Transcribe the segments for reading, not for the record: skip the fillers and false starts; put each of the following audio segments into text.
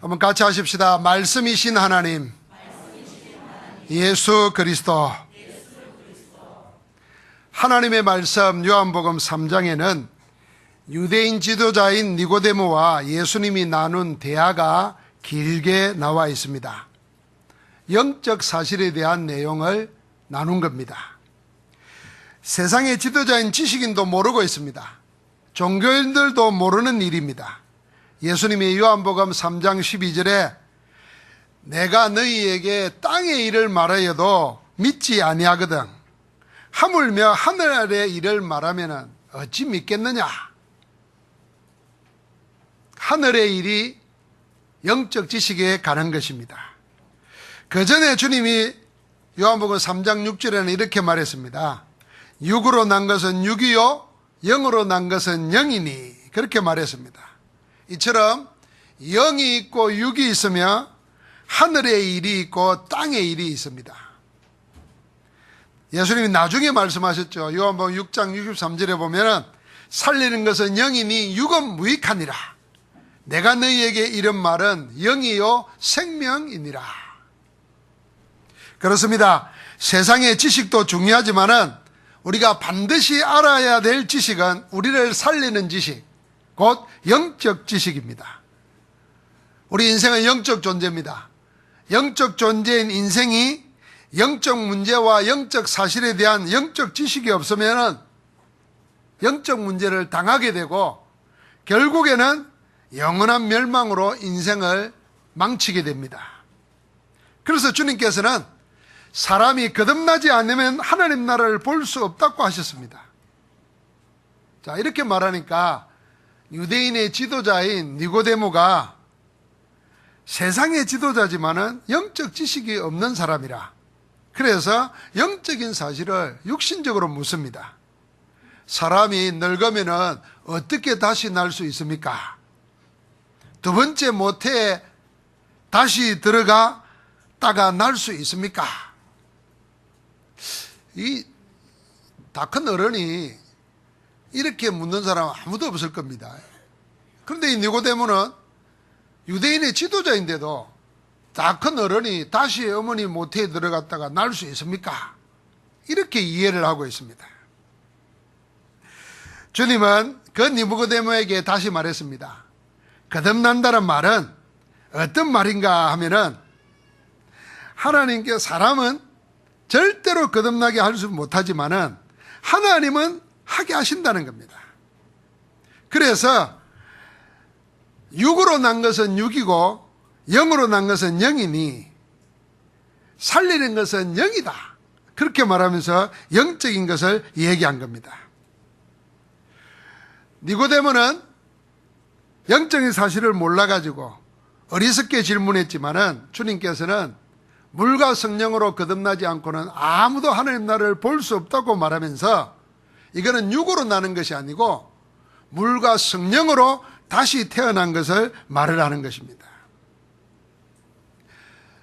한번 같이 하십시다. 말씀이신 하나님, 예수 그리스도. 하나님의 말씀 요한복음 3장에는 유대인 지도자인 니고데모와 예수님이 나눈 대화가 길게 나와 있습니다. 영적 사실에 대한 내용을 나눈 겁니다. 세상의 지도자인 지식인도 모르고 있습니다. 종교인들도 모르는 일입니다. 예수님이 요한복음 3장 12절에 내가 너희에게 땅의 일을 말하여도 믿지 아니하거든 하물며 하늘 아래의 일을 말하면 어찌 믿겠느냐. 하늘의 일이 영적 지식에 가는 것입니다. 그 전에 주님이 요한복음 3장 6절에는 이렇게 말했습니다. 육으로 난 것은 육이요 영으로 난 것은 영이니, 그렇게 말했습니다. 이처럼 영이 있고 육이 있으며 하늘의 일이 있고 땅의 일이 있습니다. 예수님이 나중에 말씀하셨죠. 요한복음 6장 63절에 보면 살리는 것은 영이니 육은 무익하니라. 내가 너희에게 이런 말은 영이요 생명이니라. 그렇습니다. 세상의 지식도 중요하지만은 우리가 반드시 알아야 될 지식은 우리를 살리는 지식, 곧 영적 지식입니다. 우리 인생은 영적 존재입니다. 영적 존재인 인생이 영적 문제와 영적 사실에 대한 영적 지식이 없으면 영적 문제를 당하게 되고 결국에는 영원한 멸망으로 인생을 망치게 됩니다. 그래서 주님께서는 사람이 거듭나지 않으면 하나님 나라를 볼 수 없다고 하셨습니다. 자, 이렇게 말하니까 유대인의 지도자인 니고데모가 세상의 지도자지만은 영적 지식이 없는 사람이라, 그래서 영적인 사실을 육신적으로 묻습니다. 사람이 늙으면은 어떻게 다시 날 수 있습니까? 두 번째 모태에 다시 들어가다가 날 수 있습니까? 이 다 큰 어른이 이렇게 묻는 사람은 아무도 없을 겁니다. 그런데 이 니고데모는 유대인의 지도자인데도 다 큰 어른이 다시 어머니 모태에 들어갔다가 날 수 있습니까? 이렇게 이해를 하고 있습니다. 주님은 그 니고데모에게 다시 말했습니다. 거듭난다는 말은 어떤 말인가 하면은 하나님께 사람은 절대로 거듭나게 할 수 못하지만은 하나님은 하게 하신다는 겁니다. 그래서 육으로 난 것은 육이고 영으로 난 것은 영이니 살리는 것은 영이다. 그렇게 말하면서 영적인 것을 얘기한 겁니다. 니고데모는 영적인 사실을 몰라가지고 어리석게 질문했지만은 주님께서는 물과 성령으로 거듭나지 않고는 아무도 하나님 나라를 볼 수 없다고 말하면서 이거는 육으로 나는 것이 아니고 물과 성령으로 다시 태어난 것을 말을 하는 것입니다.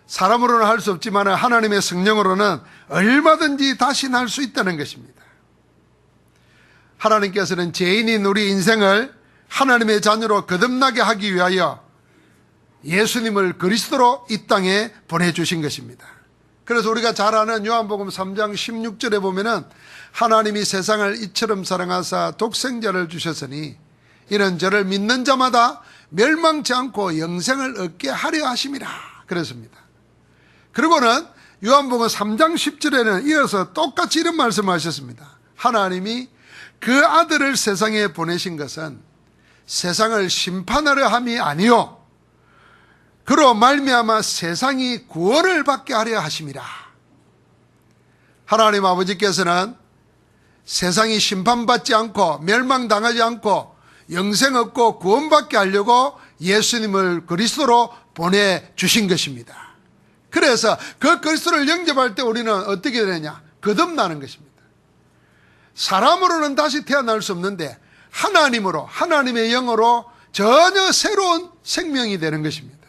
사람으로는 할 수 없지만 하나님의 성령으로는 얼마든지 다시 날 수 있다는 것입니다. 하나님께서는 죄인인 우리 인생을 하나님의 자녀로 거듭나게 하기 위하여 예수님을 그리스도로 이 땅에 보내주신 것입니다. 그래서 우리가 잘 아는 요한복음 3장 16절에 보면은 하나님이 세상을 이처럼 사랑하사 독생자를 주셨으니 이는 저를 믿는 자마다 멸망치 않고 영생을 얻게 하려 하심이라 그랬습니다. 그리고는 요한복음 3장 10절에는 이어서 똑같이 이런 말씀을 하셨습니다. 하나님이 그 아들을 세상에 보내신 것은 세상을 심판하려 함이 아니요 그로 말미암아 세상이 구원을 받게 하려 하심이라. 하나님 아버지께서는 세상이 심판받지 않고 멸망당하지 않고 영생 얻고 구원받게 하려고 예수님을 그리스도로 보내주신 것입니다. 그래서 그 그리스도를 영접할 때 우리는 어떻게 되느냐? 거듭나는 것입니다. 사람으로는 다시 태어날 수 없는데 하나님으로, 하나님의 영으로 전혀 새로운 생명이 되는 것입니다.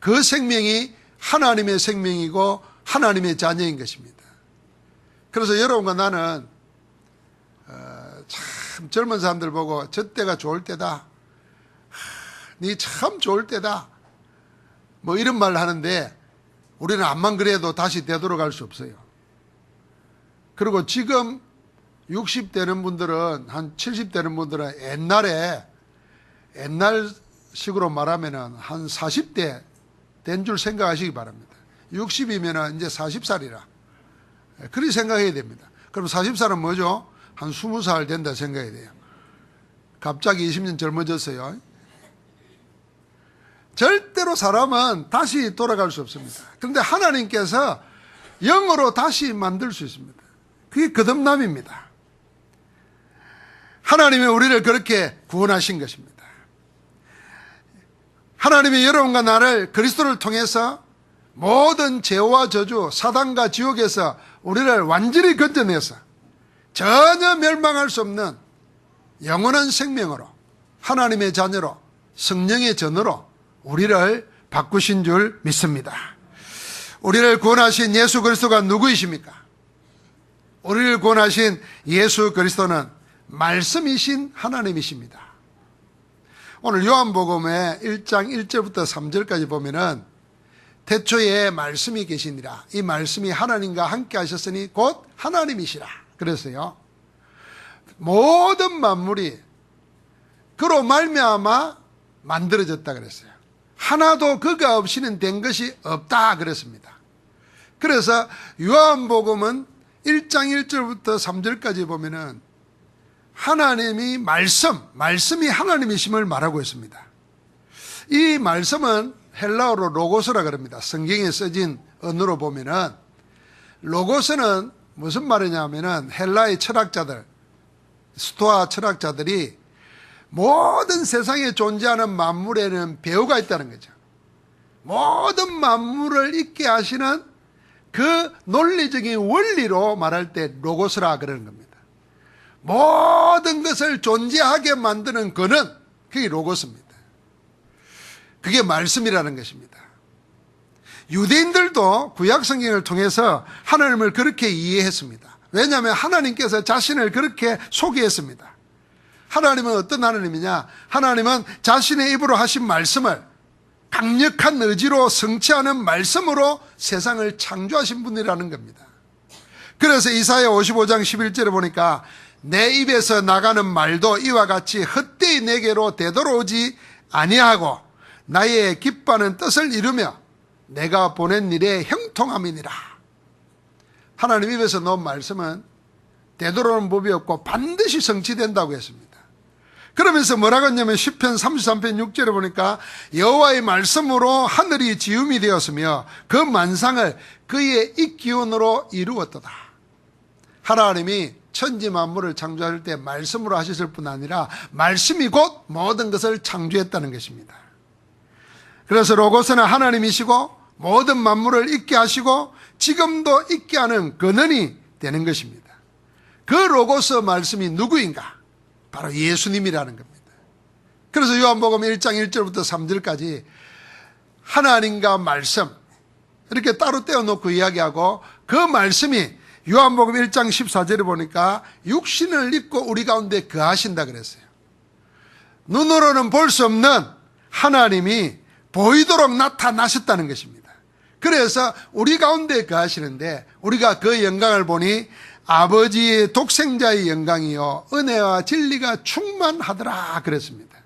그 생명이 하나님의 생명이고 하나님의 자녀인 것입니다. 그래서 여러분과 나는 참 젊은 사람들 보고 저 때가 좋을 때다, 니 참 좋을 때다, 뭐 이런 말 하는데 우리는 암만 그래도 다시 되돌아갈 수 없어요. 그리고 지금 60 되는 분들은, 한 70 되는 분들은 옛날식으로 말하면은 한 40대 된 줄 생각하시기 바랍니다. 60이면은 이제 40살이라. 그렇게 생각해야 됩니다. 그럼 40살은 뭐죠? 한 20살 된다 생각해야 돼요. 갑자기 20년 젊어졌어요. 절대로 사람은 다시 돌아갈 수 없습니다. 그런데 하나님께서 영으로 다시 만들 수 있습니다. 그게 거듭남입니다. 하나님이 우리를 그렇게 구원하신 것입니다. 하나님이 여러분과 나를 그리스도를 통해서 모든 죄와 저주, 사단과 지옥에서 우리를 완전히 건져내서 전혀 멸망할 수 없는 영원한 생명으로, 하나님의 자녀로, 성령의 전으로 우리를 바꾸신 줄 믿습니다. 우리를 구원하신 예수 그리스도가 누구이십니까? 우리를 구원하신 예수 그리스도는 말씀이신 하나님이십니다. 오늘 요한복음의 1장 1절부터 3절까지 보면은 태초에 말씀이 계시니라. 이 말씀이 하나님과 함께 하셨으니 곧 하나님이시라. 그래서요, 모든 만물이 그로 말미암아 만들어졌다 그랬어요. 하나도 그가 없이는 된 것이 없다 그랬습니다. 그래서 요한복음은 1장 1절부터 3절까지 보면은 하나님이 말씀이 하나님이심을 말하고 있습니다. 이 말씀은 헬라어로 로고스라 그럽니다. 성경에 써진 언어로 보면은 로고스는 무슨 말이냐면은 헬라의 철학자들, 스토아 철학자들이 모든 세상에 존재하는 만물에는 배우가 있다는 거죠. 모든 만물을 있게 하시는 그 논리적인 원리로 말할 때 로고스라 그러는 겁니다. 모든 것을 존재하게 만드는 그는, 그게 로고스입니다. 그게 말씀이라는 것입니다. 유대인들도 구약 성경을 통해서 하나님을 그렇게 이해했습니다. 왜냐하면 하나님께서 자신을 그렇게 소개했습니다. 하나님은 어떤 하나님이냐? 하나님은 자신의 입으로 하신 말씀을 강력한 의지로 성취하는 말씀으로 세상을 창조하신 분이라는 겁니다. 그래서 이사야 55장 11절에 보니까 내 입에서 나가는 말도 이와 같이 헛되이 내게로 되돌아오지 아니하고 나의 기뻐하는 뜻을 이루며 내가 보낸 일에 형통함이니라. 하나님 입에서 나온 말씀은 되돌아오는 법이 없고 반드시 성취된다고 했습니다. 그러면서 뭐라고 했냐면 시편 33편 6절에 보니까 여호와의 말씀으로 하늘이 지음이 되었으며 그 만상을 그의 입기운으로 이루었도다. 하나님이 천지 만물을 창조할 때 말씀으로 하셨을 뿐 아니라 말씀이 곧 모든 것을 창조했다는 것입니다. 그래서 로고스는 하나님이시고 모든 만물을 있게 하시고 지금도 있게 하는 근원이 되는 것입니다. 그 로고스 말씀이 누구인가? 바로 예수님이라는 겁니다. 그래서 요한복음 1장 1절부터 3절까지 하나님과 말씀 이렇게 따로 떼어놓고 이야기하고 그 말씀이 요한복음 1장 14절에 보니까 육신을 입고 우리 가운데 거하신다 그랬어요. 눈으로는 볼 수 없는 하나님이 보이도록 나타나셨다는 것입니다. 그래서 우리 가운데 거하시는데 우리가 그 영광을 보니 아버지의 독생자의 영광이요 은혜와 진리가 충만하더라 그랬습니다.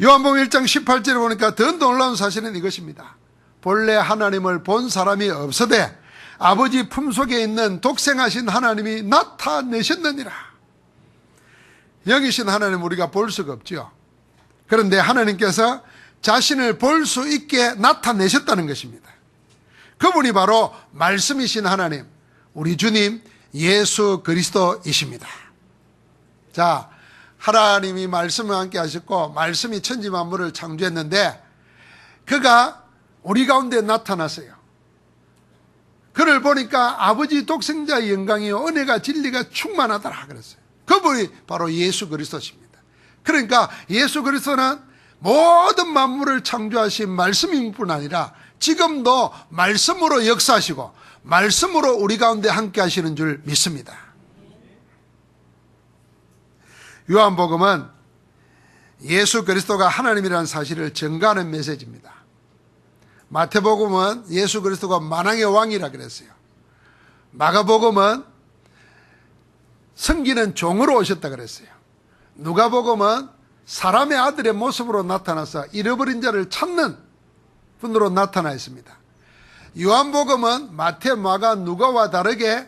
요한복음 1장 18절에 보니까 더 놀라운 사실은 이것입니다. 본래 하나님을 본 사람이 없으되 아버지 품속에 있는 독생하신 하나님이 나타내셨느니라. 영이신 하나님 우리가 볼 수가 없죠. 그런데 하나님께서 자신을 볼 수 있게 나타내셨다는 것입니다. 그분이 바로 말씀이신 하나님, 우리 주님 예수 그리스도이십니다. 자, 하나님이 말씀과 함께 하셨고 말씀이 천지 만물을 창조했는데 그가 우리 가운데 나타났어요. 그를 보니까 아버지 독생자의 영광이요 은혜가 진리가 충만하더라 그랬어요. 그분이 바로 예수 그리스도십니다. 그러니까 예수 그리스도는 모든 만물을 창조하신 말씀인 뿐 아니라 지금도 말씀으로 역사하시고 말씀으로 우리 가운데 함께 하시는 줄 믿습니다. 요한복음은 예수 그리스도가 하나님이라는 사실을 증거하는 메시지입니다. 마태복음은 예수 그리스도가 만왕의 왕이라 그랬어요. 마가복음은 섬기는 종으로 오셨다 그랬어요. 누가복음은 사람의 아들의 모습으로 나타나서 잃어버린 자를 찾는 분으로 나타나 있습니다. 요한복음은 마태, 마가, 누가와 다르게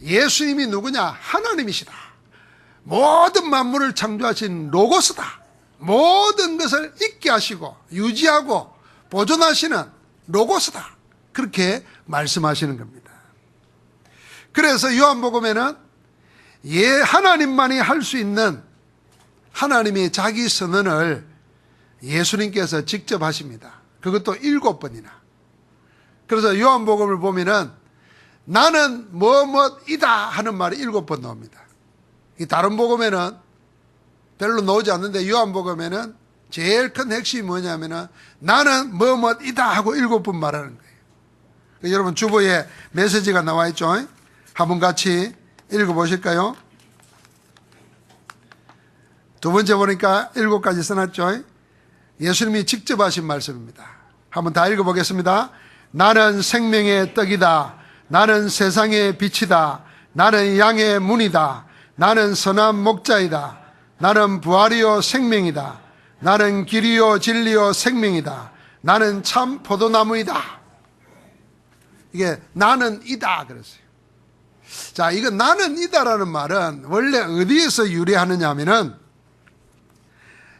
예수님이 누구냐? 하나님이시다. 모든 만물을 창조하신 로고스다. 모든 것을 있게 하시고 유지하고 보존하시는 로고스다. 그렇게 말씀하시는 겁니다. 그래서 요한복음에는 하나님만이 할 수 있는 하나님의 자기 선언을 예수님께서 직접 하십니다. 그것도 7번이나. 그래서 요한복음을 보면은 나는 뭐뭐이다 하는 말이 7번 나옵니다. 이 다른 복음에는 별로 나오지 않는데 요한복음에는 제일 큰 핵심이 뭐냐면은 나는 뭐뭐이다 하고 7번 말하는 거예요. 여러분 주보에 메시지가 나와 있죠. 한번 같이 읽어보실까요? 두 번째 보니까 7가지 써놨죠. 예수님이 직접 하신 말씀입니다. 한번 다 읽어보겠습니다. 나는 생명의 떡이다. 나는 세상의 빛이다. 나는 양의 문이다. 나는 선한 목자이다. 나는 부활이요 생명이다. 나는 길이요 진리요 생명이다. 나는 참 포도나무이다. 이게 나는 이다 그랬어요. 자, 이거 나는 이다라는 말은 원래 어디에서 유래하느냐 하면은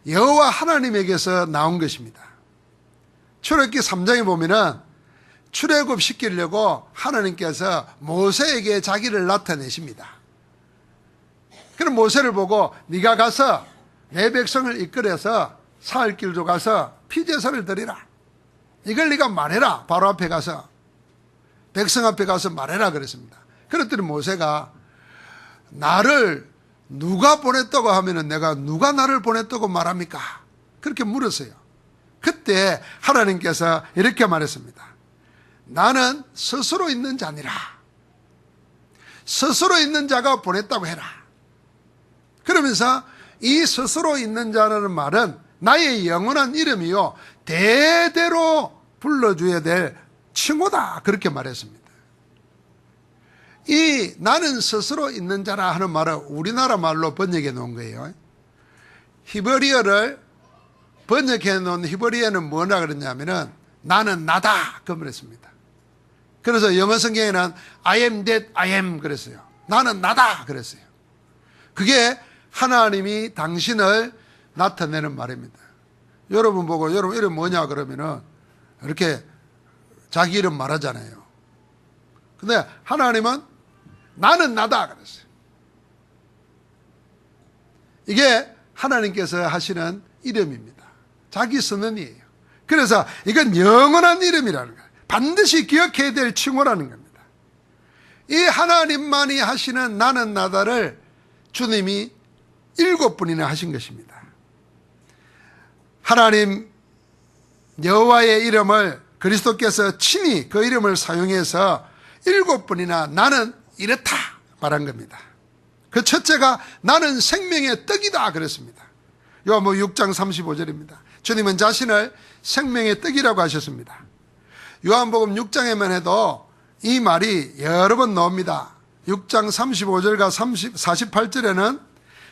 여호와 하나님에게서 나온 것입니다. 출애굽기 3장에 보면은 출애굽시키려고 하나님께서 모세에게 자기를 나타내십니다. 그럼 모세를 보고 네가 가서 내 백성을 이끌어서 사흘 길도 가서 피제사를 드리라. 이걸 네가 말해라. 바로 앞에 가서 백성 앞에 가서 말해라 그랬습니다. 그랬더니 모세가 나를 누가 보냈다고 하면은 내가 누가 나를 보냈다고 말합니까? 그렇게 물었어요. 그때 하나님께서 이렇게 말했습니다. 나는 스스로 있는 자니라. 스스로 있는 자가 보냈다고 해라. 그러면서 이 스스로 있는 자라는 말은 나의 영원한 이름이요 대대로 불러줘야 될 칭호다. 그렇게 말했습니다. 이 나는 스스로 있는 자라 하는 말은 우리나라 말로 번역해 놓은 거예요. 히브리어를 번역해 놓은 히브리어는 뭐라 그랬냐면은 나는 나다 그 말했습니다. 그래서 영어 성경에는 I am that I am 그랬어요. 나는 나다 그랬어요. 그게 하나님이 당신을 나타내는 말입니다. 여러분 보고 여러분 이름 뭐냐 그러면은 이렇게 자기 이름 말하잖아요. 근데 하나님은 나는 나다 그랬어요. 이게 하나님께서 하시는 이름입니다. 자기 선언이에요. 그래서 이건 영원한 이름이라는 거예요. 반드시 기억해야 될 칭호라는 겁니다. 이 하나님만이 하시는 나는 나다를 주님이 7번이나 하신 것입니다. 하나님 여호와의 이름을 그리스도께서 친히 그 이름을 사용해서 7번이나 나는 이렇다 말한 겁니다. 그 첫째가 나는 생명의 떡이다 그랬습니다. 요한복음 6장 35절입니다. 주님은 자신을 생명의 떡이라고 하셨습니다. 요한복음 6장에만 해도 이 말이 여러 번 나옵니다. 6장 35절과 48절에는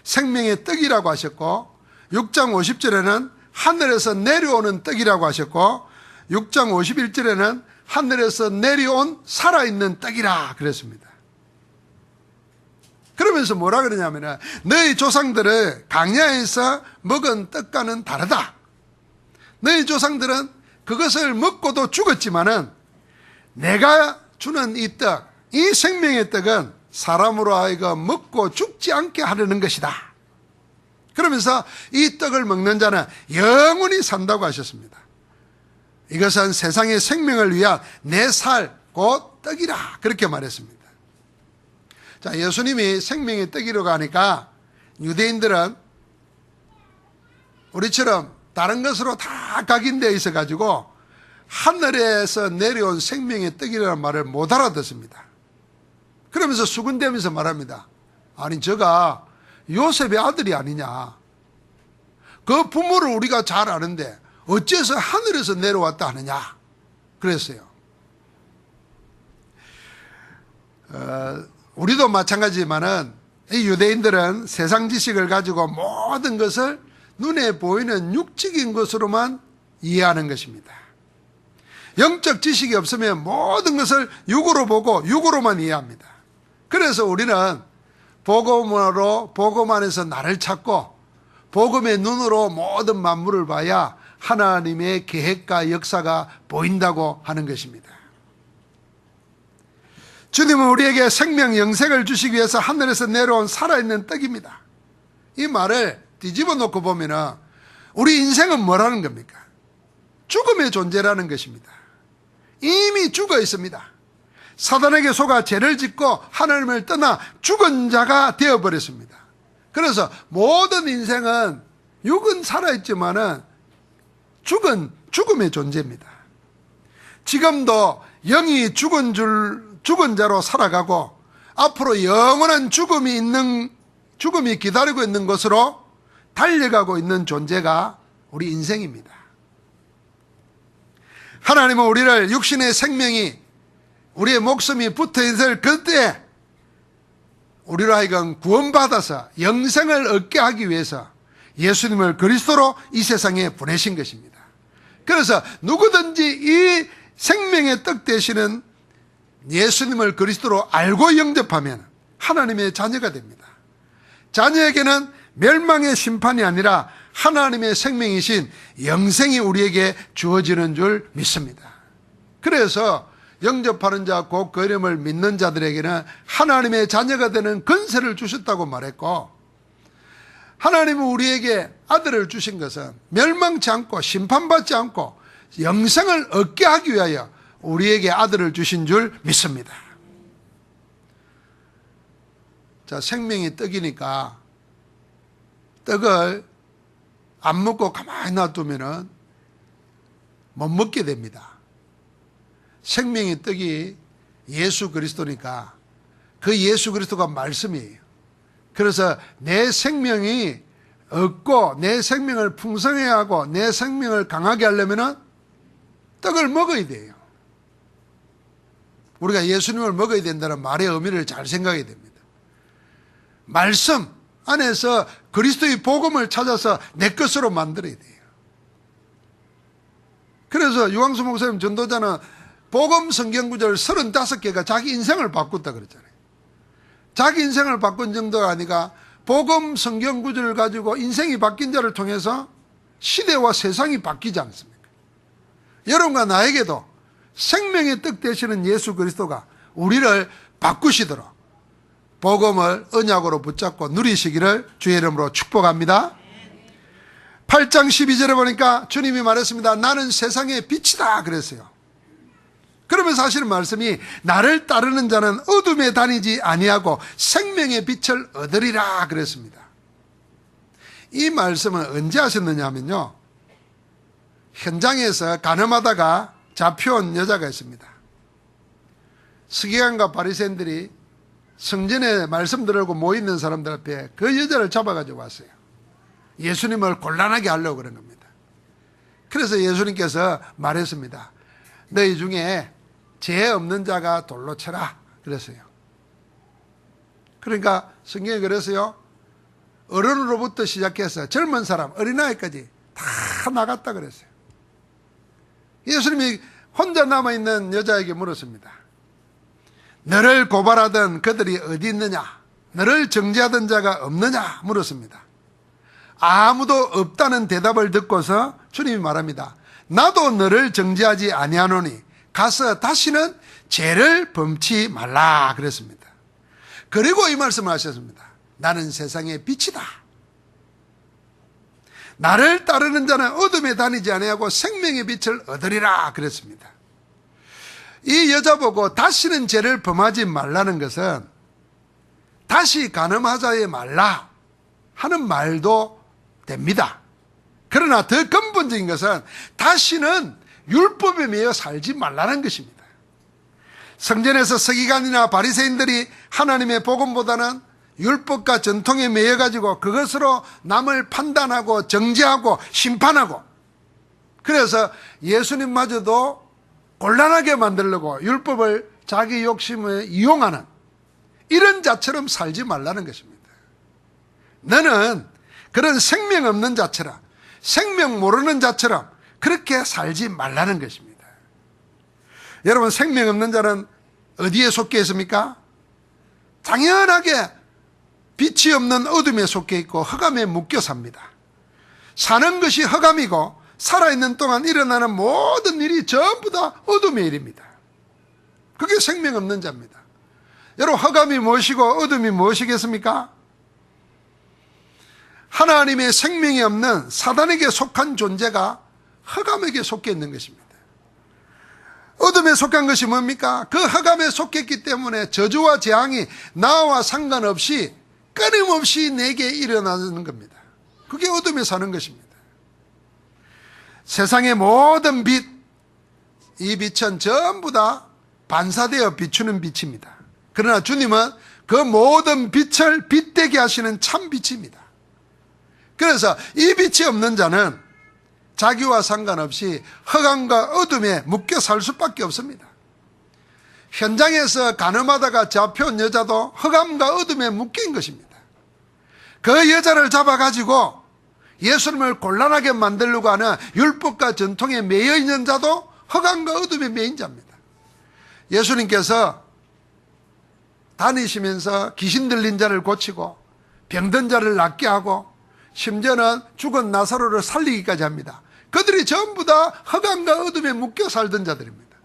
생명의 떡이라고 하셨고 6장 50절에는 하늘에서 내려오는 떡이라고 하셨고 6장 51절에는 하늘에서 내려온 살아있는 떡이라 그랬습니다. 그러면서 뭐라 그러냐면 너희 조상들은 광야에서 먹은 떡과는 다르다. 너희 조상들은 그것을 먹고도 죽었지만은 내가 주는 이 떡, 이 생명의 떡은 사람으로 하여금 먹고 죽지 않게 하려는 것이다. 그러면서 이 떡을 먹는 자는 영원히 산다고 하셨습니다. 이것은 세상의 생명을 위한 내 살, 곧 떡이라 그렇게 말했습니다. 자, 예수님이 생명의 떡이라고 하니까 유대인들은 우리처럼 다른 것으로 다 각인되어 있어가지고 하늘에서 내려온 생명의 떡이라는 말을 못 알아듣습니다. 그러면서 수군대면서 말합니다. 아니 저가 요셉의 아들이 아니냐. 그 부모를 우리가 잘 아는데 어째서 하늘에서 내려왔다 하느냐 그랬어요. 우리도 마찬가지지만은 이 유대인들은 세상 지식을 가지고 모든 것을 눈에 보이는 육적인 것으로만 이해하는 것입니다. 영적 지식이 없으면 모든 것을 육으로 보고 육으로만 이해합니다. 그래서 우리는 복음 안에서 나를 찾고 복음의 눈으로 모든 만물을 봐야 하나님의 계획과 역사가 보인다고 하는 것입니다. 주님은 우리에게 생명 영생을 주시기 위해서 하늘에서 내려온 살아있는 떡입니다. 이 말을 뒤집어 놓고 보면은 우리 인생은 뭐라는 겁니까? 죽음의 존재라는 것입니다. 이미 죽어 있습니다. 사단에게 속아 죄를 짓고 하나님을 떠나 죽은 자가 되어버렸습니다. 그래서 모든 인생은 육은 살아있지만은 죽음의 존재입니다. 지금도 영이 죽은 자로 살아가고 앞으로 영원한 죽음이 기다리고 있는 것으로 달려가고 있는 존재가 우리 인생입니다. 하나님은 우리를 육신의 생명이 우리의 목숨이 붙어있을 그때 우리로 하여금 구원받아서 영생을 얻게 하기 위해서 예수님을 그리스도로 이 세상에 보내신 것입니다. 그래서 누구든지 이 생명의 떡 되시는 예수님을 그리스도로 알고 영접하면 하나님의 자녀가 됩니다. 자녀에게는 멸망의 심판이 아니라 하나님의 생명이신 영생이 우리에게 주어지는 줄 믿습니다. 그래서 영접하는 자 곧 그 이름을 믿는 자들에게는 하나님의 자녀가 되는 권세를 주셨다고 말했고, 하나님은 우리에게 아들을 주신 것은 멸망치 않고 심판받지 않고 영생을 얻게 하기 위하여 우리에게 아들을 주신 줄 믿습니다. 자, 생명이 떡이니까 떡을 안 먹고 가만히 놔두면은 못 먹게 됩니다. 생명의 떡이 예수 그리스도니까 그 예수 그리스도가 말씀이에요. 그래서 내 생명이 얻고 내 생명을 풍성하게 하고 내 생명을 강하게 하려면은 떡을 먹어야 돼요. 우리가 예수님을 먹어야 된다는 말의 의미를 잘 생각해야 됩니다. 말씀 안에서 그리스도의 복음을 찾아서 내 것으로 만들어야 돼요. 그래서 유광수 목사님 전도자는 복음 성경 구절 35개가 자기 인생을 바꿨다 그랬잖아요. 자기 인생을 바꾼 정도가 아니라 복음 성경 구절을 가지고 인생이 바뀐 자를 통해서 시대와 세상이 바뀌지 않습니까? 여러분과 나에게도 생명의 떡 되시는 예수 그리스도가 우리를 바꾸시도록 복음을 언약으로 붙잡고 누리시기를 주의 이름으로 축복합니다. 8장 12절에 보니까 주님이 말했습니다. 나는 세상의 빛이다 그랬어요. 그러면 사실은 말씀이 나를 따르는 자는 어둠에 다니지 아니하고 생명의 빛을 얻으리라 그랬습니다. 이 말씀은 언제 하셨느냐 하면요, 현장에서 간음하다가 잡혀온 여자가 있습니다. 서기관과 바리새인들이 성전에 말씀 들으려고 모이는 사람들 앞에 그 여자를 잡아가지고 왔어요. 예수님을 곤란하게 하려고 그런 겁니다. 그래서 예수님께서 말했습니다. 너희 중에 죄 없는 자가 돌로 쳐라 그랬어요. 그러니까 성경에 그랬어요. 어른으로부터 시작해서 젊은 사람, 어린아이까지 다 나갔다 그랬어요. 예수님이 혼자 남아있는 여자에게 물었습니다. 너를 고발하던 그들이 어디 있느냐? 너를 정죄하던 자가 없느냐? 물었습니다. 아무도 없다는 대답을 듣고서 주님이 말합니다. 나도 너를 정죄하지 아니하노니 가서 다시는 죄를 범치 말라 그랬습니다. 그리고 이 말씀을 하셨습니다. 나는 세상의 빛이다. 나를 따르는 자는 어둠에 다니지 아니하고 생명의 빛을 얻으리라 그랬습니다. 이 여자 보고 다시는 죄를 범하지 말라는 것은 다시 간음하지 말라 하는 말도 됩니다. 그러나 더 근본적인 것은 다시는 율법에 매여 살지 말라는 것입니다. 성전에서 서기관이나 바리새인들이 하나님의 복음보다는 율법과 전통에 매여가지고 그것으로 남을 판단하고 정죄하고 심판하고, 그래서 예수님마저도 곤란하게 만들려고 율법을 자기 욕심에 이용하는 이런 자처럼 살지 말라는 것입니다. 너는 그런 생명 없는 자처럼, 생명 모르는 자처럼 그렇게 살지 말라는 것입니다. 여러분, 생명 없는 자는 어디에 속해 있습니까? 당연하게 빛이 없는 어둠에 속해 있고 흑암에 묶여 삽니다. 사는 것이 흑암이고 살아있는 동안 일어나는 모든 일이 전부 다 어둠의 일입니다. 그게 생명 없는 자입니다. 여러분, 흑암이 무엇이고 어둠이 무엇이겠습니까? 하나님의 생명이 없는 사단에게 속한 존재가 흑암에게 속해 있는 것입니다. 어둠에 속한 것이 뭡니까? 그 흑암에 속했기 때문에 저주와 재앙이 나와 상관없이 끊임없이 내게 일어나는 겁니다. 그게 어둠에 사는 것입니다. 세상의 모든 빛, 이 빛은 전부 다 반사되어 비추는 빛입니다. 그러나 주님은 그 모든 빛을 빛되게 하시는 참 빛입니다. 그래서 이 빛이 없는 자는 자기와 상관없이 흑암과 어둠에 묶여 살 수밖에 없습니다. 현장에서 간음하다가 잡혀온 여자도 흑암과 어둠에 묶인 것입니다. 그 여자를 잡아가지고 예수님을 곤란하게 만들려고 하는 율법과 전통에 매여 있는 자도 흑암과 어둠에 매인 자입니다. 예수님께서 다니시면서 귀신 들린 자를 고치고 병든 자를 낫게 하고 심지어는 죽은 나사로를 살리기까지 합니다. 그들이 전부 다 흑암과 어둠에 묶여 살던 자들입니다.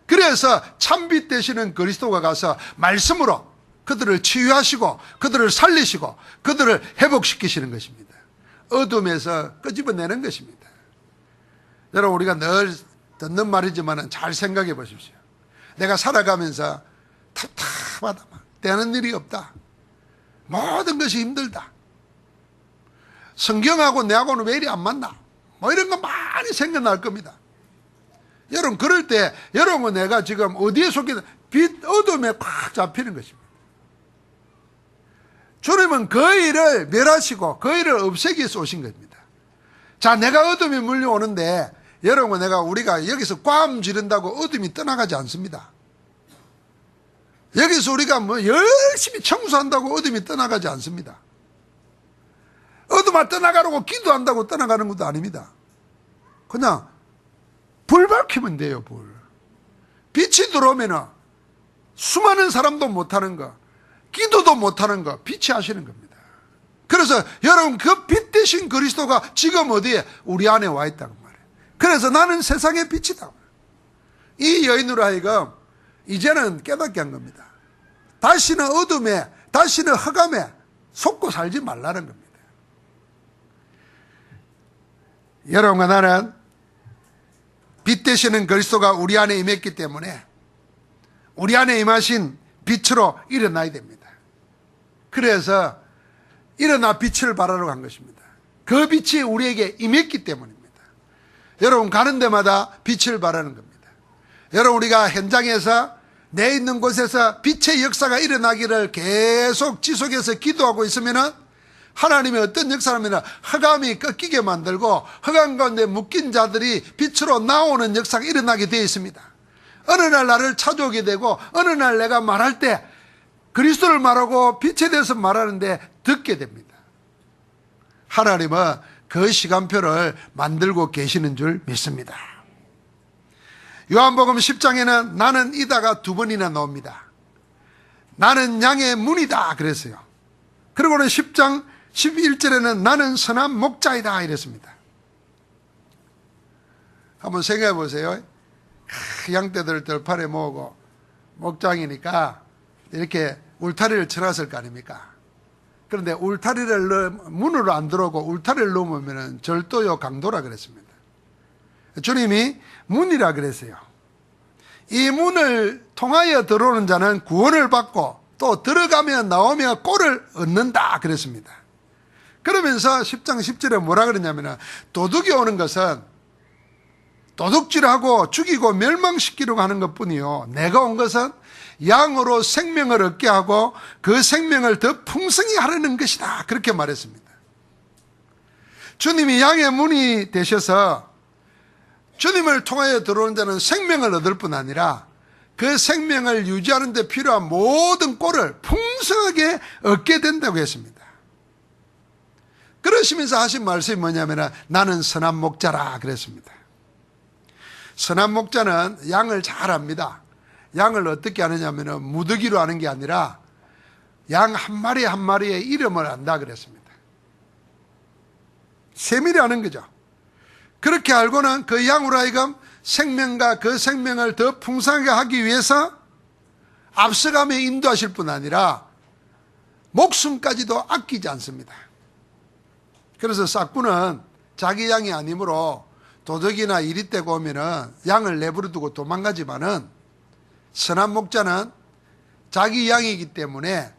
그래서 참빛 되시는 그리스도가 가서 말씀으로 그들을 치유하시고 그들을 살리시고 그들을 회복시키시는 것입니다. 어둠에서 끄집어내는 것입니다. 여러분, 우리가 늘 듣는 말이지만 잘 생각해 보십시오. 내가 살아가면서 답답하다, 되는 일이 없다, 모든 것이 힘들다, 성경하고 내하고는 왜 이리 안 맞나, 뭐 이런 거 많이 생각날 겁니다. 여러분, 그럴 때 여러분, 내가 지금 어디에 속해 있는, 빛 어둠에 꽉 잡히는 것입니다. 주님은 그 일을 멸하시고 그 일을 없애기 위해서 오신 겁니다. 자, 내가 어둠이 물려오는데 여러분, 우리가 여기서 꽝 지른다고 어둠이 떠나가지 않습니다. 여기서 우리가 뭐 열심히 청소한다고 어둠이 떠나가지 않습니다. 어둠아 떠나가라고 기도한다고 떠나가는 것도 아닙니다. 그냥 불 밝히면 돼요. 불. 빛이 들어오면 수많은 사람도 못하는 거, 기도도 못하는 거 빛이 하시는 겁니다. 그래서 여러분, 그 빛 대신 그리스도가 지금 어디에? 우리 안에 와 있다고 말해요. 그래서 나는 세상의 빛이다. 이 여인으로 하여금 이제는 깨닫게 한 겁니다. 다시는 어둠에, 다시는 흑암에 속고 살지 말라는 겁니다. 여러분과 나는 빛 되시는 그리스도가 우리 안에 임했기 때문에 우리 안에 임하신 빛으로 일어나야 됩니다. 그래서 일어나 빛을 발하러 간 것입니다. 그 빛이 우리에게 임했기 때문입니다. 여러분, 가는 데마다 빛을 발하는 겁니다. 여러분, 우리가 현장에서 내 있는 곳에서 빛의 역사가 일어나기를 계속 지속해서 기도하고 있으면 하나님의 어떤 역사라면 흑암이 꺾이게 만들고 흑암 가운데 묶인 자들이 빛으로 나오는 역사가 일어나게 되어 있습니다. 어느 날 나를 찾아오게 되고 어느 날 내가 말할 때 그리스도를 말하고 빛에 대해서 말하는데 듣게 됩니다. 하나님은 그 시간표를 만들고 계시는 줄 믿습니다. 요한복음 10장에는 나는 이다가 2번이나 나옵니다. 나는 양의 문이다 그랬어요. 그리고는 10장 11절에는 나는 선한 목자이다 이랬습니다. 한번 생각해 보세요. 양떼들을 들판에 모으고 목장이니까 이렇게 울타리를 쳐놨을 거 아닙니까? 그런데 울타리를 문으로 안 들어오고 울타리를 넘으면 절도요 강도라 그랬습니다. 주님이 문이라 그랬어요. 이 문을 통하여 들어오는 자는 구원을 받고 또 들어가며 나오며 꼴을 얻는다 그랬습니다. 그러면서 10장 10절에 뭐라 그랬냐면 도둑이 오는 것은 도둑질하고 죽이고 멸망시키려고 하는 것뿐이요, 내가 온 것은 양으로 생명을 얻게 하고 그 생명을 더 풍성히 하려는 것이다, 그렇게 말했습니다. 주님이 양의 문이 되셔서 주님을 통하여 들어오는 자는 생명을 얻을 뿐 아니라 그 생명을 유지하는 데 필요한 모든 꼴을 풍성하게 얻게 된다고 했습니다. 그러시면서 하신 말씀이 뭐냐면 나는 선한 목자라 그랬습니다. 선한 목자는 양을 잘 압니다. 양을 어떻게 하느냐면 무더기로 하는 게 아니라 양 한 마리 한 마리의 이름을 안다 그랬습니다. 세밀히 아는 거죠. 그렇게 알고는 그 양으로 하여금 생명과 그 생명을 더 풍성하게 하기 위해서 앞서가며 인도하실 뿐 아니라 목숨까지도 아끼지 않습니다. 그래서 싹구는 자기 양이 아니므로 도적이나 이리떼고 오면은 양을 내버려 두고 도망가지만은 선한 목자는 자기 양이기 때문에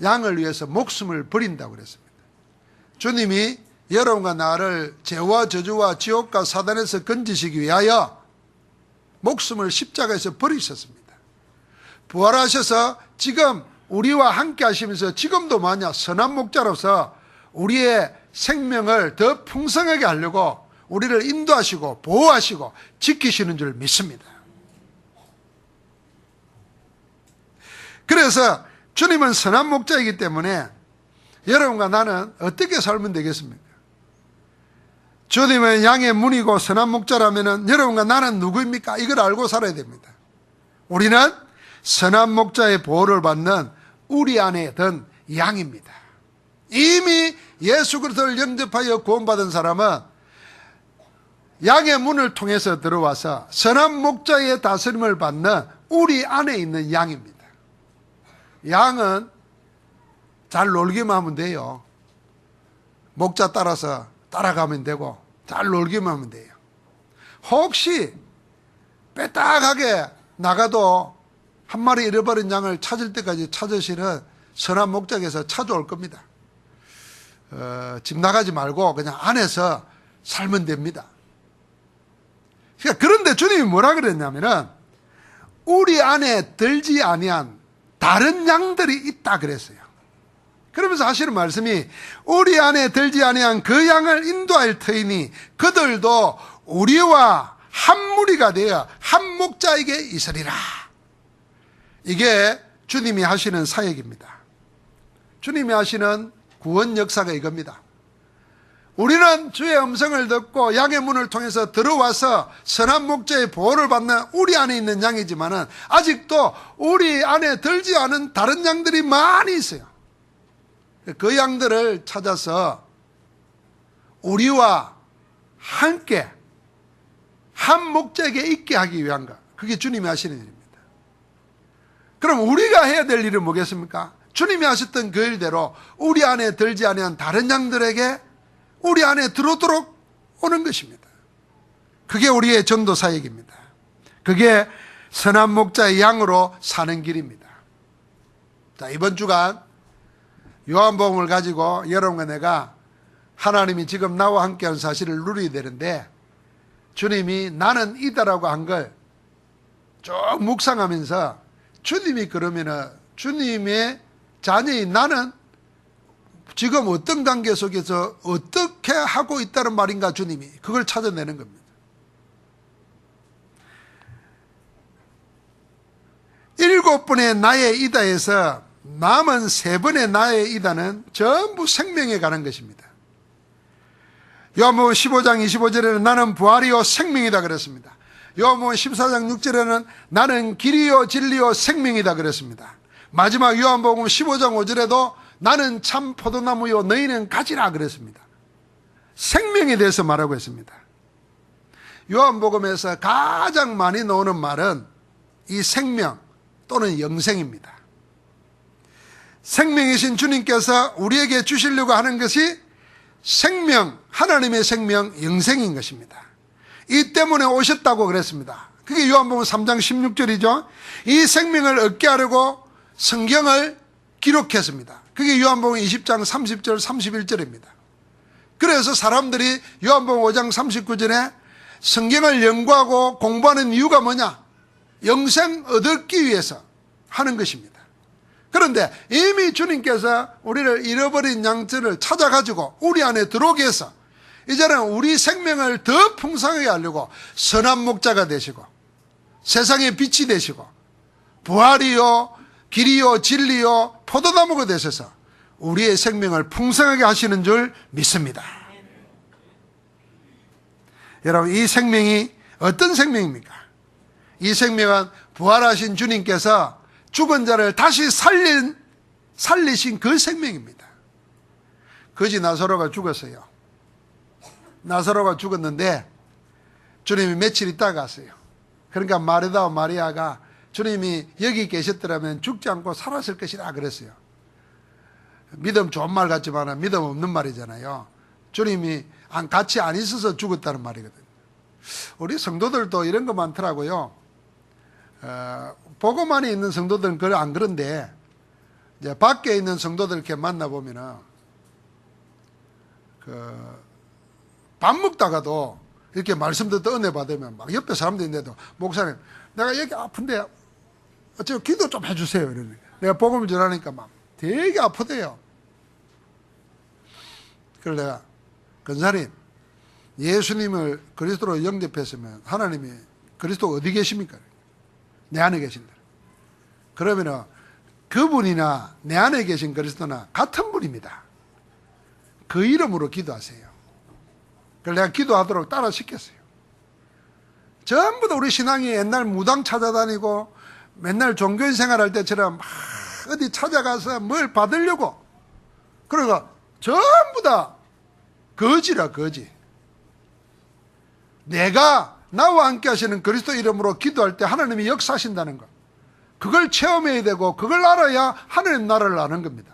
양을 위해서 목숨을 버린다고 그랬습니다. 주님이 여러분과 나를 죄와 저주와 지옥과 사단에서 건지시기 위하여 목숨을 십자가에서 버리셨습니다. 부활하셔서 지금 우리와 함께 하시면서 지금도 만약 선한 목자로서 우리의 생명을 더 풍성하게 하려고 우리를 인도하시고 보호하시고 지키시는 줄 믿습니다. 그래서 주님은 선한 목자이기 때문에 여러분과 나는 어떻게 살면 되겠습니까? 주님은 양의 문이고 선한 목자라면 여러분과 나는 누구입니까? 이걸 알고 살아야 됩니다. 우리는 선한 목자의 보호를 받는 우리 안에 든 양입니다. 이미 예수 그리스도를 영접하여 구원받은 사람은 양의 문을 통해서 들어와서 선한 목자의 다스림을 받는 우리 안에 있는 양입니다. 양은 잘 놀기만 하면 돼요. 목자 따라서 따라가면 되고 잘 놀기만 하면 돼요. 혹시 빼딱하게 나가도 한 마리 잃어버린 양을 찾을 때까지 찾으시는 선한 목자에서 찾아올 겁니다. 집 나가지 말고 그냥 안에서 살면 됩니다. 그런데 주님이 뭐라 그랬냐면은 우리 안에 들지 아니한 다른 양들이 있다 그랬어요. 그러면서 하시는 말씀이 우리 안에 들지 아니한 그 양을 인도할 터이니 그들도 우리와 한 무리가 되어 한 목자에게 있으리라. 이게 주님이 하시는 사역입니다. 주님이 하시는 구원 역사가 이겁니다. 우리는 주의 음성을 듣고 양의 문을 통해서 들어와서 선한 목자의 보호를 받는 우리 안에 있는 양이지만은 아직도 우리 안에 들지 않은 다른 양들이 많이 있어요. 그 양들을 찾아서 우리와 함께 한 목자에게 있게 하기 위한 것, 그게 주님이 하시는 일입니다. 그럼 우리가 해야 될 일은 뭐겠습니까? 주님이 하셨던 그 일대로 우리 안에 들지 아니한 다른 양들에게 우리 안에 들어오도록 오는 것입니다. 그게 우리의 전도 사역입니다. 그게 선한 목자의 양으로 사는 길입니다. 자, 이번 주간 요한복음을 가지고 여러분과 내가 하나님이 지금 나와 함께하는 사실을 누려야 되는데, 주님이 나는 이다라고 한 걸 쭉 묵상하면서 주님이 그러면은 주님의 자녀인 나는 지금 어떤 관계 속에서 어떻게 하고 있다는 말인가, 주님이 그걸 찾아내는 겁니다. 7번의 나의 이다에서 남은 3번의 나의 이다는 전부 생명에 관한 것입니다. 요한복음 15장 25절에는 나는 부활이요 생명이다 그랬습니다. 요한복음 14장 6절에는 나는 길이요 진리요 생명이다 그랬습니다. 마지막 요한복음 15장 5절에도 나는 참 포도나무요 너희는 가지라 그랬습니다. 생명에 대해서 말하고 있습니다. 요한복음에서 가장 많이 나오는 말은 이 생명 또는 영생입니다. 생명이신 주님께서 우리에게 주시려고 하는 것이 생명, 하나님의 생명, 영생인 것입니다. 이 때문에 오셨다고 그랬습니다. 그게 요한복음 3장 16절이죠. 이 생명을 얻게 하려고 성경을 기록했습니다. 그게 요한복음 20장 30절 31절입니다. 그래서 사람들이 요한복음 5장 39절에 성경을 연구하고 공부하는 이유가 뭐냐? 영생 얻기 위해서 하는 것입니다. 그런데 이미 주님께서 우리를 잃어버린 양처를 찾아가지고 우리 안에 들어오게 해서 이제는 우리 생명을 더 풍성하게 하려고 선한 목자가 되시고 세상의 빛이 되시고 부활이요 길이요 진리요 포도나무가 되셔서 우리의 생명을 풍성하게 하시는 줄 믿습니다. 여러분, 이 생명이 어떤 생명입니까? 이 생명은 부활하신 주님께서 죽은 자를 다시 살리신 그 생명입니다. 거지 나사로가 죽었어요. 나사로가 죽었는데 주님이 며칠 있다가 갔어요. 그러니까 마르다와 마리아가 주님이 여기 계셨더라면 죽지 않고 살았을 것이다 그랬어요. 믿음 좋은 말 같지만 믿음 없는 말이잖아요. 주님이 같이 안 있어서 죽었다는 말이거든요. 우리 성도들도 이런 거 많더라고요. 보고만이 있는 성도들은 안 그런데 이제 밖에 있는 성도들 이렇게 만나보면은 밥 먹다가도 이렇게 말씀 듣다 은혜 받으면 막 옆에 사람들이 있는데도 목사님 내가 여기 아픈데 어쩌고 기도 좀 해주세요 이러니까 내가 복음을 전하니까 막 되게 아프대요. 그래서 내가 권사님 예수님을 그리스도로 영접했으면 하나님이 그리스도 어디 계십니까? 내 안에 계신다. 그러면은 그분이나 내 안에 계신 그리스도나 같은 분입니다. 그 이름으로 기도하세요. 그래서 내가 기도하도록 따라 시켰어요. 전부 다 우리 신앙이 옛날 무당 찾아다니고 맨날 종교인 생활할 때처럼 막 어디 찾아가서 뭘 받으려고 그러니까 전부 다 거지라 거지. 내가 나와 함께 하시는 그리스도 이름으로 기도할 때 하나님이 역사하신다는 것, 그걸 체험해야 되고 그걸 알아야 하나님 나라를 아는 겁니다.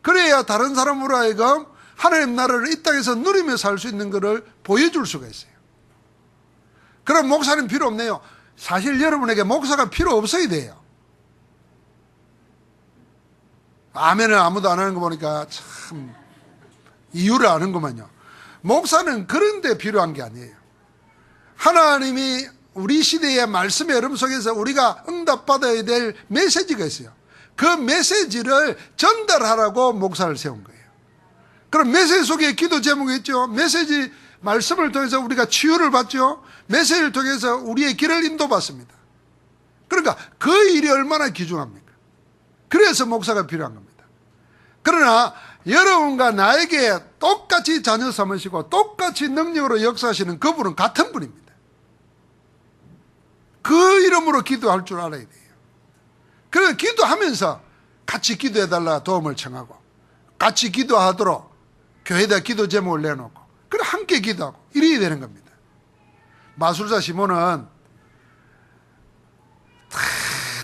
그래야 다른 사람으로 하여금 하나님 나라를 이 땅에서 누리며 살 수 있는 것을 보여줄 수가 있어요. 그럼 목사님 필요 없네요. 사실 여러분에게 목사가 필요 없어야 돼요. 아멘을 아무도 안 하는 거 보니까 참 이유를 아는구만요. 목사는 그런 데 필요한 게 아니에요. 하나님이 우리 시대의 말씀의 흐름 속에서 우리가 응답받아야 될 메시지가 있어요. 그 메시지를 전달하라고 목사를 세운 거예요. 그럼 메시지 속에 기도 제목이 있죠. 메시지 말씀을 통해서 우리가 치유를 받죠. 메시지를 통해서 우리의 길을 인도받습니다. 그러니까 그 일이 얼마나 귀중합니까? 그래서 목사가 필요한 겁니다. 그러나 여러분과 나에게 똑같이 자녀 삼으시고 똑같이 능력으로 역사하시는 그분은 같은 분입니다. 그 이름으로 기도할 줄 알아야 돼요. 그래서 기도하면서 같이 기도해달라 도움을 청하고 같이 기도하도록 교회에다 기도 제목을 내놓고 그래 함께 기도하고 이래야 되는 겁니다. 마술사 시몬은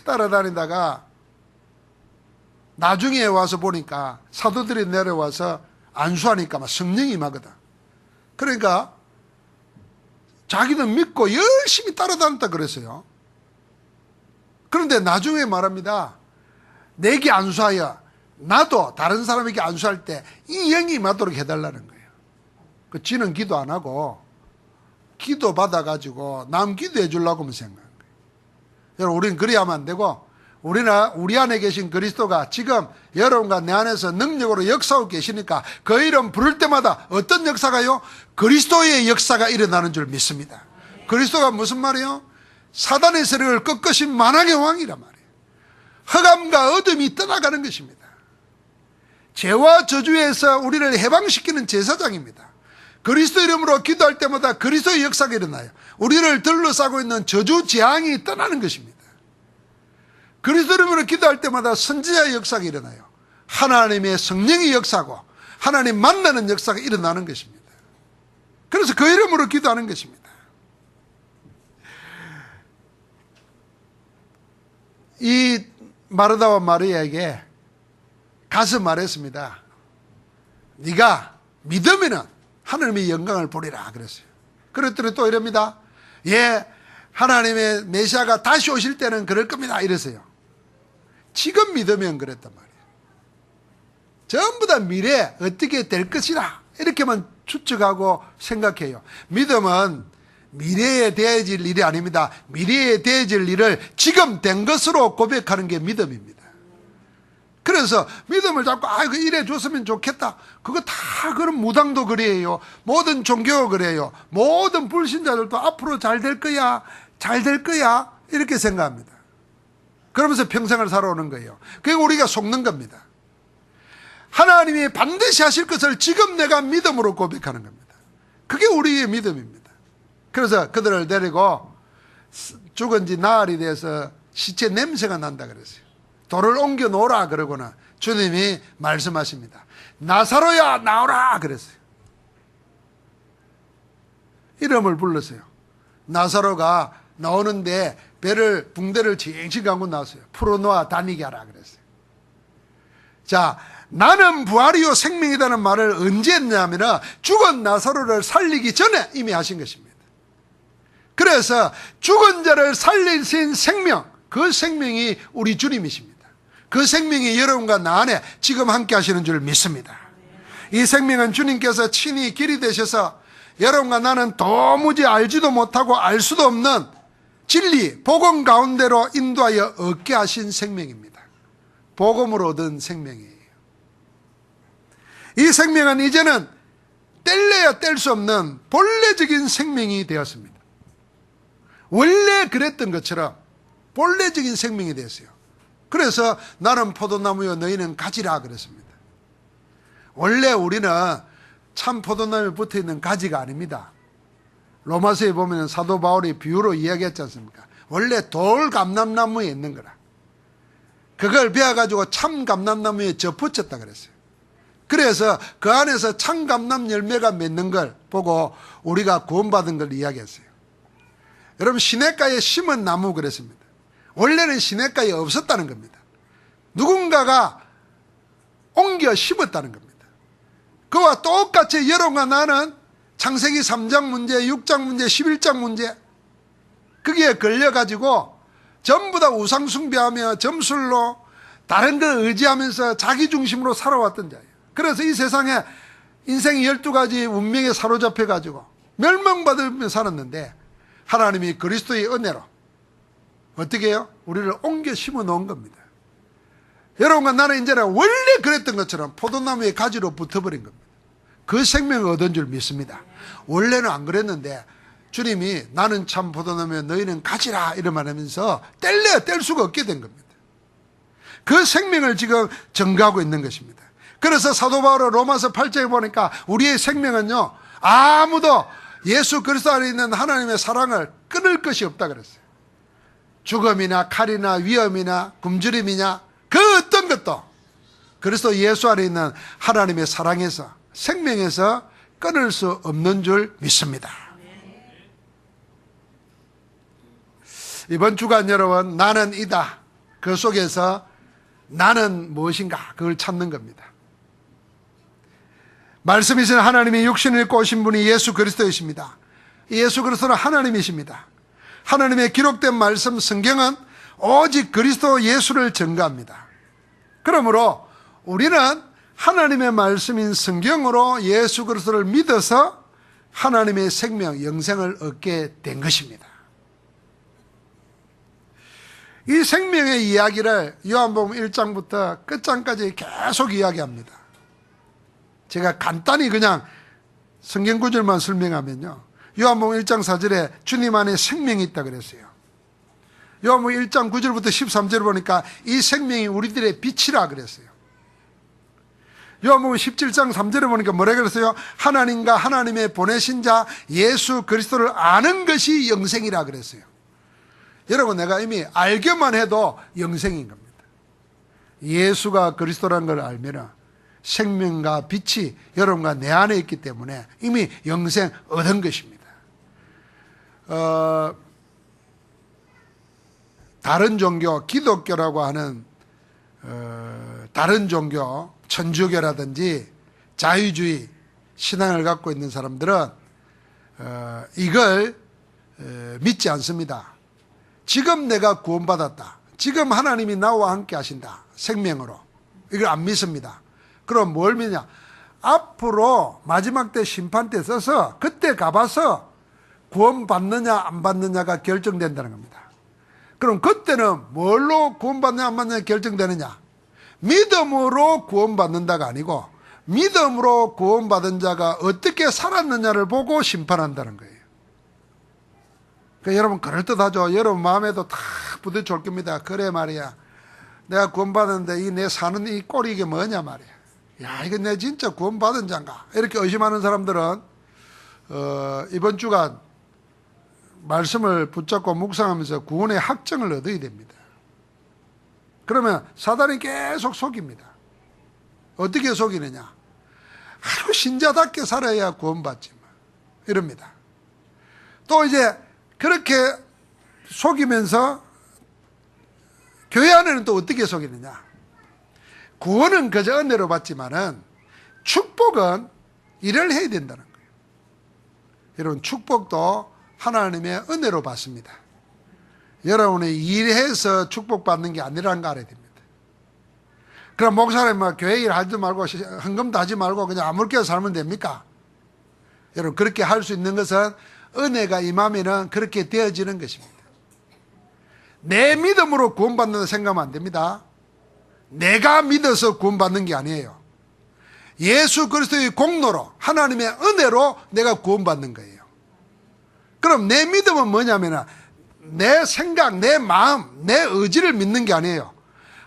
따라다니다가 나중에 와서 보니까 사도들이 내려와서 안수하니까 막 성령이 임하거든. 그러니까 자기는 믿고 열심히 따라다녔다 그랬어요. 그런데 나중에 말합니다. 내게 안수하여 나도 다른 사람에게 안수할 때 이 영이 임하도록 해달라는 거예요. 그 지는 기도 안 하고 기도 받아가지고 남 기도해 주려고만 생각한 거예요. 여러분, 우리는 그리 하면 안 되고 우리 안에 계신 그리스도가 지금 여러분과 내 안에서 능력으로 역사하고 계시니까 그 이름 부를 때마다 어떤 역사가요? 그리스도의 역사가 일어나는 줄 믿습니다. 그리스도가 무슨 말이에요? 사단의 세력을 꺾으신 만왕의 왕이란 말이에요. 흑암과 어둠이 떠나가는 것입니다. 죄와 저주에서 우리를 해방시키는 제사장입니다. 그리스도 이름으로 기도할 때마다 그리스도의 역사가 일어나요. 우리를 둘러싸고 있는 저주 재앙이 떠나는 것입니다. 그리스도 이름으로 기도할 때마다 선지자의 역사가 일어나요. 하나님의 성령의 역사고 하나님 만나는 역사가 일어나는 것입니다. 그래서 그 이름으로 기도하는 것입니다. 이 마르다와 마리아에게 가서 말했습니다. 네가 믿으면은 하나님의 영광을 보리라 그랬어요. 그랬더니 또 이럽니다. 예, 하나님의 메시아가 다시 오실 때는 그럴 겁니다 이랬어요. 지금 믿으면 그랬단 말이에요. 전부 다 미래 어떻게 될 것이라 이렇게만 추측하고 생각해요. 믿음은 미래에 되어질 일이 아닙니다. 미래에 되어질 일을 지금 된 것으로 고백하는 게 믿음입니다. 그래서 믿음을 잡고 이거 이래 줬으면 좋겠다. 그거 다 그런 무당도 그래요. 모든 종교가 그래요. 모든 불신자들도 앞으로 잘 될 거야. 잘 될 거야. 이렇게 생각합니다. 그러면서 평생을 살아오는 거예요. 그게 우리가 속는 겁니다. 하나님이 반드시 하실 것을 지금 내가 믿음으로 고백하는 겁니다. 그게 우리의 믿음입니다. 그래서 그들을 데리고 죽은 지 나흘이 돼서 시체 냄새가 난다 그랬어요. 돌을 옮겨 놓으라 그러고는 주님이 말씀하십니다. 나사로야 나오라 그랬어요. 이름을 불렀어요. 나사로가 나오는데 붕대를 징징 감고 나왔어요. 풀어놓아 다니게 하라 그랬어요. 자, 나는 부활이요 생명이라는 말을 언제 했냐면 죽은 나사로를 살리기 전에 이미 하신 것입니다. 그래서 죽은 자를 살리신 생명, 그 생명이 우리 주님이십니다. 그 생명이 여러분과 나 안에 지금 함께 하시는 줄 믿습니다. 이 생명은 주님께서 친히 길이 되셔서 여러분과 나는 도무지 알지도 못하고 알 수도 없는 진리, 복음 가운데로 인도하여 얻게 하신 생명입니다. 복음으로 얻은 생명이에요. 이 생명은 이제는 뗄래야 뗄 수 없는 본래적인 생명이 되었습니다. 원래 그랬던 것처럼 본래적인 생명이 되었어요. 그래서 나는 포도나무요 너희는 가지라 그랬습니다. 원래 우리는 참 포도나무에 붙어있는 가지가 아닙니다. 로마서에 보면 사도 바울이 비유로 이야기했지 않습니까? 원래 돌 감람나무에 있는 거라. 그걸 베어가지고 참 감람나무에 접붙였다 그랬어요. 그래서 그 안에서 참 감람 열매가 맺는 걸 보고 우리가 구원받은 걸 이야기했어요. 여러분, 시냇가에 심은 나무 그랬습니다. 원래는 시냇가에 없었다는 겁니다. 누군가가 옮겨 심었다는 겁니다. 그와 똑같이 여러분과 나는 창세기 3장 문제, 6장 문제, 11장 문제 거기에 걸려가지고 전부 다 우상숭배하며 점술로 다른 걸 의지하면서 자기 중심으로 살아왔던 자예요. 그래서 이 세상에 인생이 12가지 운명에 사로잡혀가지고 멸망받으며 살았는데 하나님이 그리스도의 은혜로 어떻게 해요? 우리를 옮겨 심어 놓은 겁니다. 여러분과 나는 이제는 원래 그랬던 것처럼 포도나무의 가지로 붙어버린 겁니다. 그 생명을 얻은 줄 믿습니다. 원래는 안 그랬는데 주님이 나는 참 포도나무에 너희는 가지라 이런 말하면서 뗄래야 뗄 수가 없게 된 겁니다. 그 생명을 지금 증거하고 있는 것입니다. 그래서 사도 바울은 로마서 8장에 보니까 우리의 생명은요 아무도 예수 그리스도 안에 있는 하나님의 사랑을 끊을 것이 없다 그랬어요. 죽음이나 칼이나 위험이나 굶주림이냐 그 어떤 것도 그리스도 예수 안에 있는 하나님의 사랑에서 생명에서 끊을 수 없는 줄 믿습니다. 이번 주간 여러분 나는 이다. 그 속에서 나는 무엇인가 그걸 찾는 겁니다. 말씀이신 하나님이 육신을 입고 오신 분이 예수 그리스도이십니다. 예수 그리스도는 하나님이십니다. 하나님의 기록된 말씀 성경은 오직 그리스도 예수를 증거합니다. 그러므로 우리는 하나님의 말씀인 성경으로 예수 그리스도를 믿어서 하나님의 생명, 영생을 얻게 된 것입니다. 이 생명의 이야기를 요한복음 1장부터 끝장까지 계속 이야기합니다. 제가 간단히 그냥 성경 구절만 설명하면요. 요한복음 1장 4절에 주님 안에 생명이 있다 그랬어요. 요한복음 1장 9절부터 13절 보니까 이 생명이 우리들의 빛이라 그랬어요. 요한복음 17장 3절에 보니까 뭐라 그랬어요? 하나님과 하나님의 보내신 자 예수 그리스도를 아는 것이 영생이라 그랬어요. 여러분, 내가 이미 알기만 해도 영생인 겁니다. 예수가 그리스도라는 걸 알면 생명과 빛이 여러분과 내 안에 있기 때문에 이미 영생 얻은 것입니다. 다른 종교, 기독교라고 하는 다른 종교, 천주교라든지 자유주의 신앙을 갖고 있는 사람들은 이걸 믿지 않습니다. 지금 내가 구원받았다. 지금 하나님이 나와 함께 하신다. 생명으로. 이걸 안 믿습니다. 그럼 뭘 믿냐? 앞으로 마지막 때 심판 때 써서 그때 가봐서 구원 받느냐 안 받느냐가 결정된다는 겁니다. 그럼 그때는 뭘로 구원 받느냐 안 받느냐 결정되느냐? 믿음으로 구원 받는다가 아니고 믿음으로 구원 받은 자가 어떻게 살았느냐를 보고 심판한다는 거예요. 그러니까 여러분 그럴듯하죠. 여러분 마음에도 다 부딪혀 올 겁니다. 그래 말이야, 내가 구원 받았는데 이 내 사는 이 꼴이 이게 뭐냐 말이야. 야, 이거 내 진짜 구원 받은 자인가? 이렇게 의심하는 사람들은 이번 주간 말씀을 붙잡고 묵상하면서 구원의 확증을 얻어야 됩니다. 그러면 사단이 계속 속입니다. 어떻게 속이느냐? 아주 신자답게 살아야 구원받지 이럽니다. 또 이제 그렇게 속이면서 교회 안에는 또 어떻게 속이느냐? 구원은 그저 은혜로 받지만은 축복은 일을 해야 된다는 거예요. 여러분, 축복도 하나님의 은혜로 받습니다. 여러분이 일해서 축복받는 게 아니라는 거 알아야 됩니다. 그럼 목사님 교회 일 하지 말고 헌금도 하지 말고 그냥 아무렇게나 살면 됩니까? 여러분, 그렇게 할 수 있는 것은 은혜가 임하면은 그렇게 되어지는 것입니다. 내 믿음으로 구원받는다 생각하면 안 됩니다. 내가 믿어서 구원받는 게 아니에요. 예수 그리스도의 공로로, 하나님의 은혜로 내가 구원받는 거예요. 그럼 내 믿음은 뭐냐면 내 생각, 내 마음, 내 의지를 믿는 게 아니에요.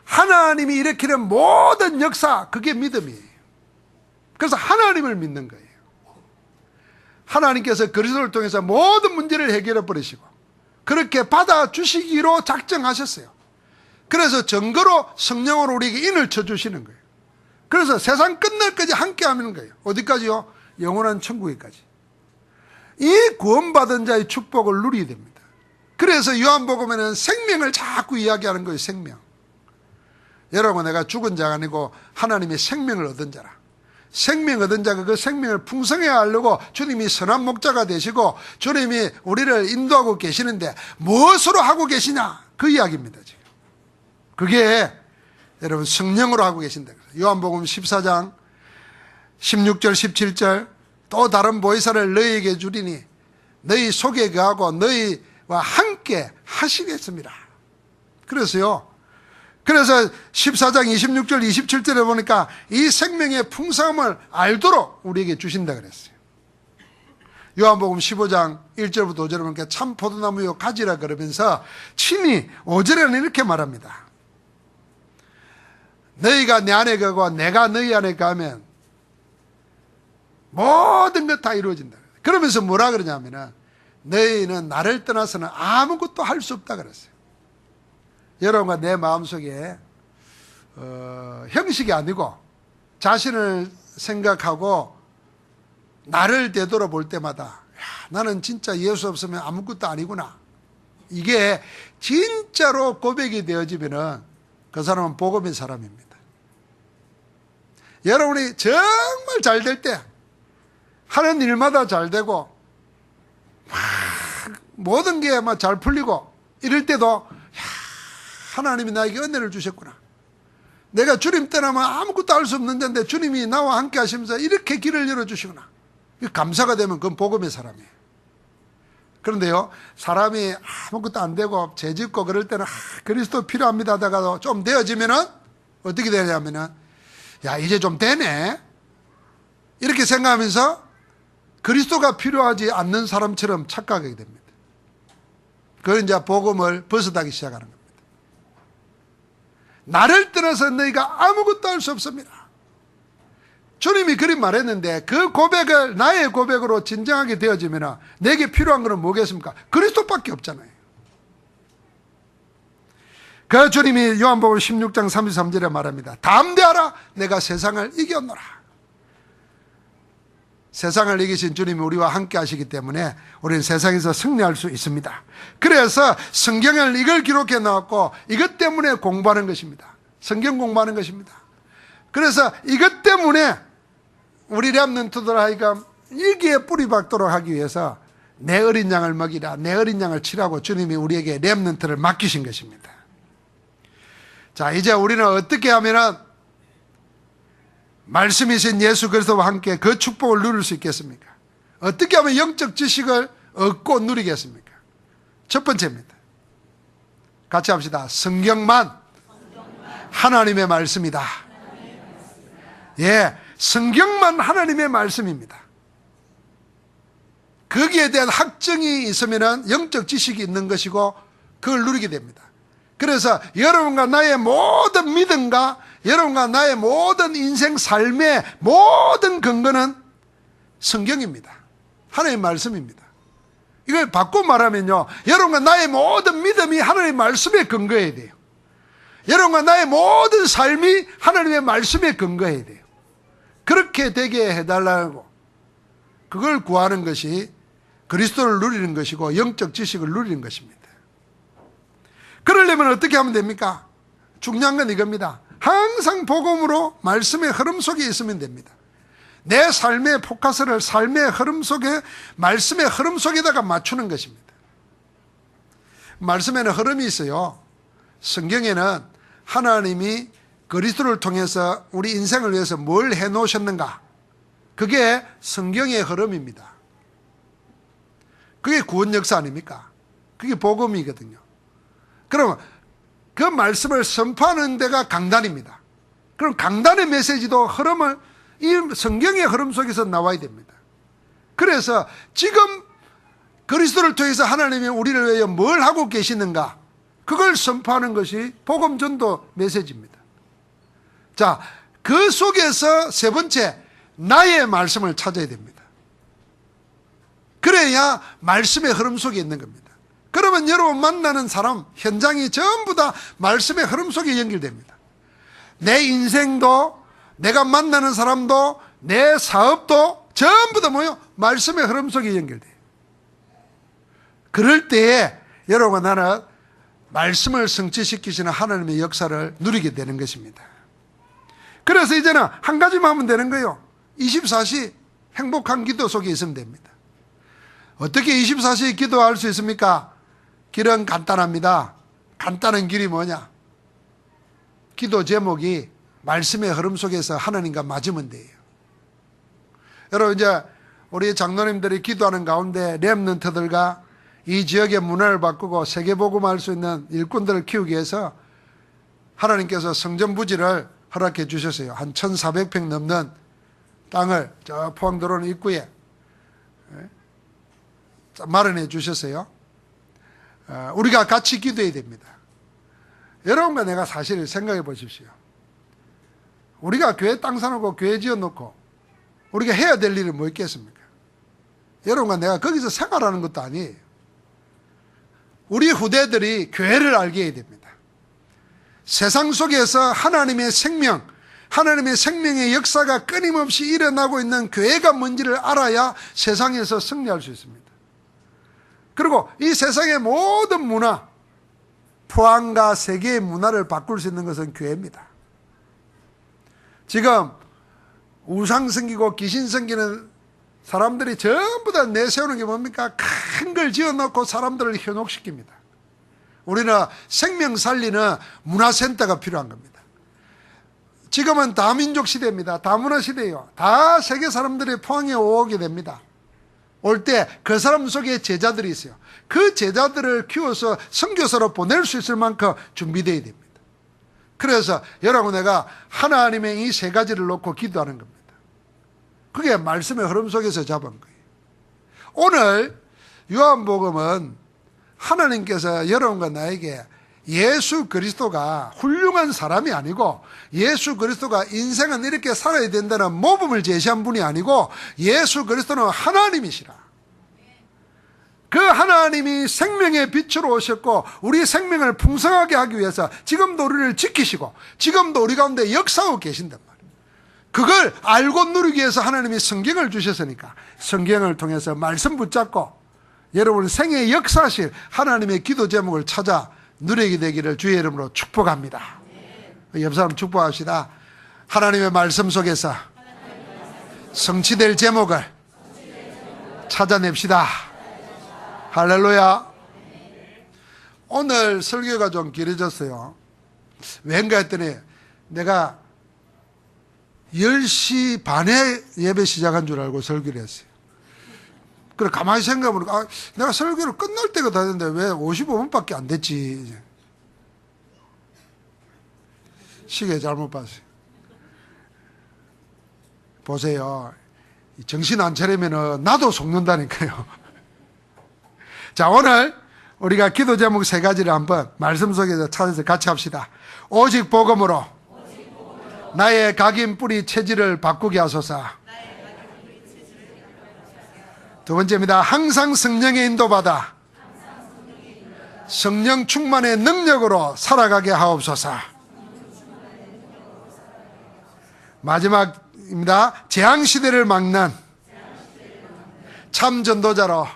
하나님이 일으키는 모든 역사, 그게 믿음이에요. 그래서 하나님을 믿는 거예요. 하나님께서 그리스도를 통해서 모든 문제를 해결해 버리시고 그렇게 받아주시기로 작정하셨어요. 그래서 증거로 성령으로 우리에게 인을 쳐주시는 거예요. 그래서 세상 끝날까지 함께 하는 거예요. 어디까지요? 영원한 천국에까지. 이 구원받은 자의 축복을 누리게 됩니다. 그래서 요한복음에는 생명을 자꾸 이야기하는 거예요. 생명. 여러분, 내가 죽은 자가 아니고 하나님의 생명을 얻은 자라. 생명 얻은 자가 그 생명을 풍성하게 하려고 주님이 선한 목자가 되시고 주님이 우리를 인도하고 계시는데 무엇으로 하고 계시냐? 그 이야기입니다. 지금 그게 여러분 성령으로 하고 계신다. 요한복음 14장 16절 17절 또 다른 보혜사를 너희에게 주리니 너희 속에 거하고 너희와 함께 하시겠습니다. 그래서 14장 26절 27절에 보니까 이 생명의 풍성함을 알도록 우리에게 주신다 그랬어요. 요한복음 15장 1절부터 5절에 보니까 참 포도나무요 가지라 그러면서 친히 5절에는 이렇게 말합니다. 너희가 내 안에 거하고 내가 너희 안에 거하면 모든 것 다 이루어진다. 그러면서 뭐라 그러냐면은 너희는 나를 떠나서는 아무것도 할 수 없다 그랬어요. 여러분과 내 마음속에 형식이 아니고 자신을 생각하고 나를 되돌아볼 때마다 야, 나는 진짜 예수 없으면 아무것도 아니구나. 이게 진짜로 고백이 되어지면은 그 사람은 복음의 사람입니다. 여러분이 정말 잘 될 때 하는 일마다 잘 되고 모든 게 막 잘 풀리고 이럴 때도 하나님이 나에게 은혜를 주셨구나. 내가 주님 떠나면 아무것도 할 수 없는 자인데 주님이 나와 함께 하시면서 이렇게 길을 열어주시구나. 감사가 되면 그건 복음의 사람이에요. 그런데요, 사람이 아무것도 안 되고 죄짓고 그럴 때는 그리스도 필요합니다 하다가도 좀 되어지면은 어떻게 되냐면은 야, 이제 좀 되네 이렇게 생각하면서 그리스도가 필요하지 않는 사람처럼 착각하게 됩니다. 그건 이제 복음을 벗어나기 시작하는 겁니다. 나를 떠나서 너희가 아무것도 할 수 없습니다. 주님이 그리 말했는데 그 고백을 나의 고백으로 진정하게 되어지면 내게 필요한 것은 뭐겠습니까? 그리스도밖에 없잖아요. 그 주님이 요한복음 16장 33절에 말합니다. 담대하라, 내가 세상을 이겼노라. 세상을 이기신 주님이 우리와 함께 하시기 때문에 우리는 세상에서 승리할 수 있습니다. 그래서 성경을 이걸 기록해 놓았고 이것 때문에 공부하는 것입니다. 성경 공부하는 것입니다. 그래서 이것 때문에 우리 렘넌트들 하여금 일기에 뿌리 박도록 하기 위해서 내 어린 양을 먹이라, 내 어린 양을 치라고 주님이 우리에게 렘넌트를 맡기신 것입니다. 자, 이제 우리는 어떻게 하면은 말씀이신 예수 그리스도와 함께 그 축복을 누릴 수 있겠습니까? 어떻게 하면 영적 지식을 얻고 누리겠습니까? 첫 번째입니다. 같이 합시다. 성경만 하나님의 말씀이다. 예, 성경만 하나님의 말씀입니다. 거기에 대한 학정이 있으면 영적 지식이 있는 것이고 그걸 누리게 됩니다. 그래서 여러분과 나의 모든 믿음과 여러분과 나의 모든 인생 삶의 모든 근거는 성경입니다. 하나님의 말씀입니다. 이걸 바꿔 말하면요, 여러분과 나의 모든 믿음이 하나님의 말씀에 근거해야 돼요. 여러분과 나의 모든 삶이 하나님의 말씀에 근거해야 돼요. 그렇게 되게 해달라고, 그걸 구하는 것이 그리스도를 누리는 것이고 영적 지식을 누리는 것입니다. 그러려면 어떻게 하면 됩니까? 중요한 건 이겁니다. 항상 복음으로 말씀의 흐름 속에 있으면 됩니다. 내 삶의 포커스를 삶의 흐름 속에, 말씀의 흐름 속에다가 맞추는 것입니다. 말씀에는 흐름이 있어요. 성경에는 하나님이 그리스도를 통해서 우리 인생을 위해서 뭘 해놓으셨는가, 그게 성경의 흐름입니다. 그게 구원 역사 아닙니까? 그게 복음이거든요. 그럼 그 말씀을 선포하는 데가 강단입니다. 그럼 강단의 메시지도 흐름을, 이 성경의 흐름 속에서 나와야 됩니다. 그래서 지금 그리스도를 통해서 하나님이 우리를 위하여 뭘 하고 계시는가, 그걸 선포하는 것이 복음 전도 메시지입니다. 자, 그 속에서 세 번째, 나의 말씀을 찾아야 됩니다. 그래야 말씀의 흐름 속에 있는 겁니다. 그러면 여러분 만나는 사람, 현장이 전부 다 말씀의 흐름 속에 연결됩니다. 내 인생도, 내가 만나는 사람도, 내 사업도 전부 다 뭐요? 말씀의 흐름 속에 연결돼요. 그럴 때에 여러분과 나는 말씀을 성취시키시는 하나님의 역사를 누리게 되는 것입니다. 그래서 이제는 한 가지만 하면 되는 거예요. 24시 행복한 기도 속에 있으면 됩니다. 어떻게 24시 기도할 수 있습니까? 길은 간단합니다. 간단한 길이 뭐냐? 기도 제목이 말씀의 흐름 속에서 하나님과 맞으면 돼요. 여러분, 이제 우리 장로님들이 기도하는 가운데 렘넌트들과 이 지역의 문화를 바꾸고 세계복음할 수 있는 일꾼들을 키우기 위해서 하나님께서 성전 부지를 허락해 주셨어요. 한 1,400평 넘는 땅을 저 포항 들어오는 입구에 마련해 주셨어요. 우리가 같이 기도해야 됩니다. 여러분과 내가 사실 생각해 보십시오. 우리가 교회 땅 사놓고 교회 지어놓고 우리가 해야 될 일은 뭐 있겠습니까? 여러분과 내가 거기서 생활하는 것도 아니에요. 우리 후대들이 교회를 알게 해야 됩니다. 세상 속에서 하나님의 생명, 하나님의 생명의 역사가 끊임없이 일어나고 있는 교회가 뭔지를 알아야 세상에서 승리할 수 있습니다. 그리고 이 세상의 모든 문화, 포항과 세계의 문화를 바꿀 수 있는 것은 교회입니다. 지금 우상 섬기고 귀신 섬기는 사람들이 전부 다 내세우는 게 뭡니까? 큰 걸 지어놓고 사람들을 현혹시킵니다. 우리는 생명 살리는 문화센터가 필요한 겁니다. 지금은 다민족 시대입니다. 다문화 시대예요. 다 세계 사람들이 포항에 오게 됩니다. 올 때 그 사람 속에 제자들이 있어요. 그 제자들을 키워서 선교사로 보낼 수 있을 만큼 준비되어야 됩니다. 그래서 여러분, 내가 하나님의 이 세 가지를 놓고 기도하는 겁니다. 그게 말씀의 흐름 속에서 잡은 거예요. 오늘 요한복음은 하나님께서 여러분과 나에게 예수 그리스도가 훌륭한 사람이 아니고, 예수 그리스도가 인생은 이렇게 살아야 된다는 모범을 제시한 분이 아니고, 예수 그리스도는 하나님이시라. 그 하나님이 생명의 빛으로 오셨고 우리 생명을 풍성하게 하기 위해서 지금도 우리를 지키시고 지금도 우리 가운데 역사하고 계신단 말이에요. 그걸 알고 누리기 위해서 하나님이 성경을 주셨으니까 성경을 통해서 말씀 붙잡고 여러분 생애의 역사실 하나님의 기도 제목을 찾아 누리게 되기를 주의 이름으로 축복합니다. 옆 사람 축복합시다. 하나님의 말씀 속에서 성취될 제목을 찾아냅시다. 할렐루야. 오늘 설교가 좀 길어졌어요. 왠가 했더니 내가 10시 반에 예배 시작한 줄 알고 설교를 했어요. 그래 가만히 생각해보니까 내가 설교를 끝날 때가 다 됐는데 왜 55분밖에 안 됐지. 시계 잘못 봤어요. 보세요. 정신 안 차리면 나도 속는다니까요. 자, 오늘 우리가 기도 제목 3가지를 한번 말씀 속에서 찾아서 같이 합시다. 오직 복음으로 나의 각인 뿌리 체질을 바꾸게 하소서. 두 번째입니다. 항상 성령의 인도받아 성령 충만의 능력으로 살아가게 하옵소서. 마지막입니다. 재앙시대를 막는 참 전도자로,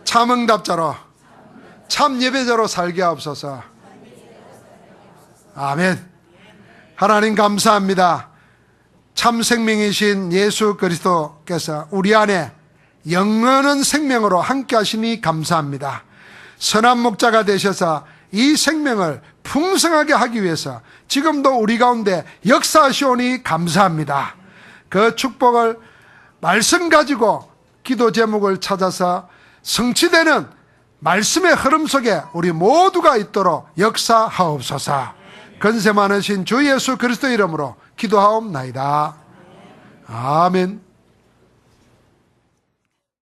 참 응답자로, 참 예배자로 살게 하옵소서. 아멘. 하나님 감사합니다. 참 생명이신 예수 그리스도께서 우리 안에 영원한 생명으로 함께 하시니 감사합니다. 선한 목자가 되셔서 이 생명을 풍성하게 하기 위해서 지금도 우리 가운데 역사하시오니 감사합니다. 그 축복을 말씀 가지고 기도 제목을 찾아서 성취되는 말씀의 흐름 속에 우리 모두가 있도록 역사하옵소서. 건세 많으신 주 예수 그리스도 이름으로 기도하옵나이다. 아멘.